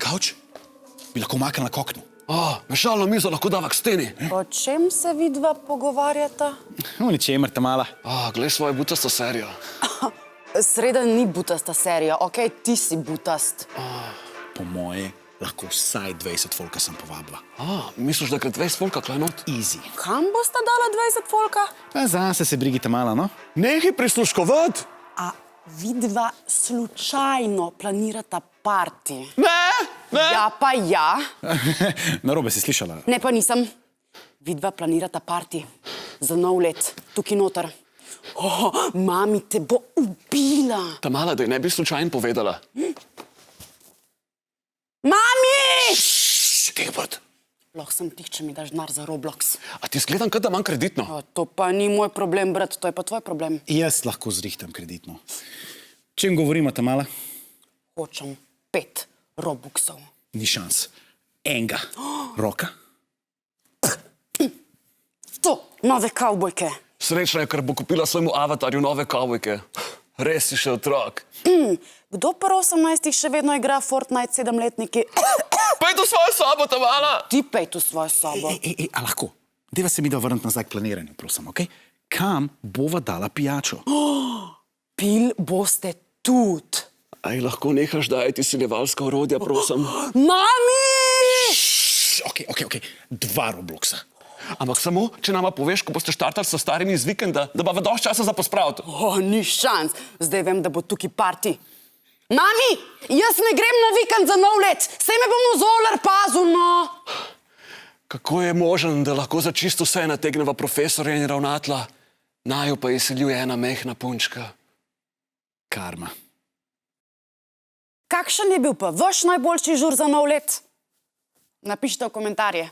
kavč? Bi lahko maknila k oknu. Mešalno mizo lahko dava k steni. O čem se vidva pogovarjata? O ničemer, Tamala. Glej svojo butasto serijo. Sreda ni butasta serija, okej, ti si butast. Po moje lahko vsaj 20 folka sem povabila. Misliš, da gre 20 folka klej not? Easy. Kam bosta dala 20 folka? Pa zase se brigi, Tamala, no? Nehaj prisluškovat! A vidva slučajno planirata parti? Ne! Ja pa ja. Narobe si slišala. Ne pa nisem. Vidva planirata parti za nov let, tukaj noter. Mami te bo ubila. Tamala, da ji ne bi slučajno povedala. Mami! Tih bod. Lahko sem tih, če mi daš denar za Roblox. A ti zgledam, kot da imam kreditno. To pa ni moj problem, brat, to je pa tvoj problem. Jaz lahko zrihtam kreditno. Čem govorimo, Tamala? Hočem 5 Robuxov. Ni šans. Enga. Roka? To, nove kavbojke. Srečna je, ker bo kupila svojemu avatarju nove kavbojke. Res si še otrok. Kdo pa 18 še vedno igra Fortnite 7-letniki? Pejte v svojo sobo, Tamala! Ti pejte v svojo sobo. A lahko? Deva se mi da vrniti nazaj k planiranju, prosim, okej? Kam bova dala pijačo? Pil boste tudi. Aj, lahko nehaš dajati siljevalska orodja, prosim. Mami! Okej. 2 Robloxa. Ampak samo, če nama poveš, ko boste štartali s starimi iz vikenda, da bova dosti časa za pospraviti. Ni šans. Zdaj vem, da bo tukaj parti. Mami, jaz ne grem na vikend za nov let. Sej me bomo zolar pazil, no. Kako je možen, da lahko za čisto vse nategneva profesorja in ravnatla, naju pa izseljuje ena mehna punčka? Karma. Kakšen je bil pa vaš najboljši žur za nov let? Napišite v komentarje.